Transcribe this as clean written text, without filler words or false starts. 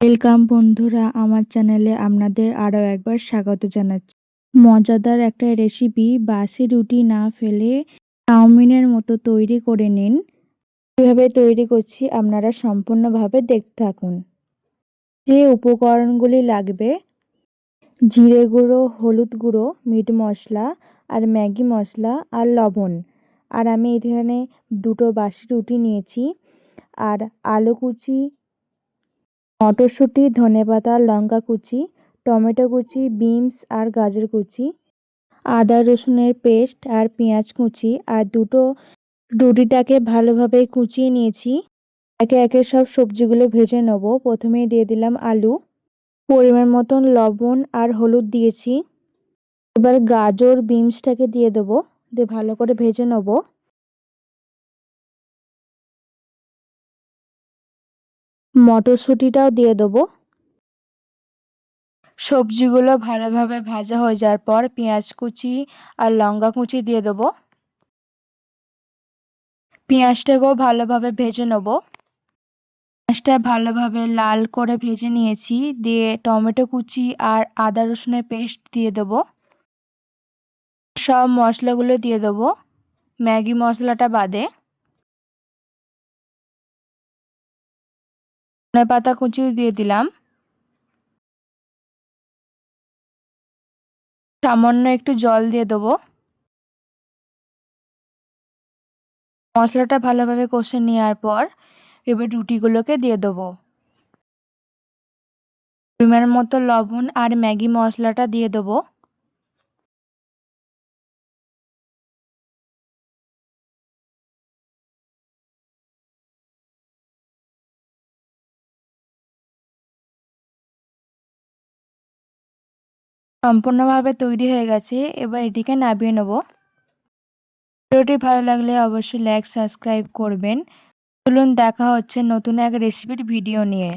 Welcome বন্ধুরা, আমার চ্যানেলে আপনাদের আরও একবার স্বাগত জানাচ্ছি। মজাদার একটা রেসিপি বাসি রুটি না ফেলে চাউমিনের মতো তৈরি করে নিন। কীভাবে তৈরি করছি আপনারা সম্পূর্ণভাবে দেখতে থাকুন। যে উপকরণগুলি লাগবে: জিরে গুঁড়ো, হলুদ গুঁড়ো, মিট মশলা আর ম্যাগি মশলা আর লবণ। আর আমি এখানে দুটো বাসি রুটি নিয়েছি, আর আলু কুচি, মটরশুঁটি, ধনেপাতা, লঙ্কা কুচি, টমেটো কুচি, বিনস আর গাজর কুচি, আদা রসুনের পেস্ট আর পেঁয়াজ কুচি। আর দুটো রুটিটাকে ভালোভাবে কুচিয়ে নিয়েছি। একে একে সব সবজিগুলো ভেজে নেব। প্রথমেই দিয়ে দিলাম আলু, পরিমাণ মতন লবণ আর হলুদ দিয়েছি। এবার গাজর বিনসটাকে দিয়ে দেবো, দিয়ে ভালো করে ভেজে নেব। মটরশুঁটিটাও দিয়ে দেবো। সবজিগুলো ভালোভাবে ভাজা হয়ে যাওয়ার পর পেঁয়াজ কুচি আর লঙ্কা কুচি দিয়ে দেবো। পেঁয়াজটাকেও ভালোভাবে ভেজে নেব। পেঁয়াজটা ভালোভাবে লাল করে ভেজে নিয়েছি। দিয়ে টমেটো কুচি আর আদা রসুনের পেস্ট দিয়ে দেবো। সব মশলাগুলো দিয়ে দেবো, ম্যাগি মশলাটা বাদে। ধনেপাতা কুচি দিয়ে দিলাম। সামান্য একটু জল দিয়ে দেবো। মশলাটা ভালোভাবে কষে নেওয়ার পর এবার রুটিগুলোকে দিয়ে দেবো। পরিমাণ মতো লবণ আর ম্যাগি মশলাটা দিয়ে দেবো। সম্পূর্ণভাবে তৈরি হয়ে গেছে। এবার এটিকে নামিয়ে নেব। ভিডিওটি ভালো লাগলে অবশ্যই লাইক সাবস্ক্রাইব করবেন। চলুন দেখা হচ্ছে নতুন এক রেসিপির ভিডিও নিয়ে।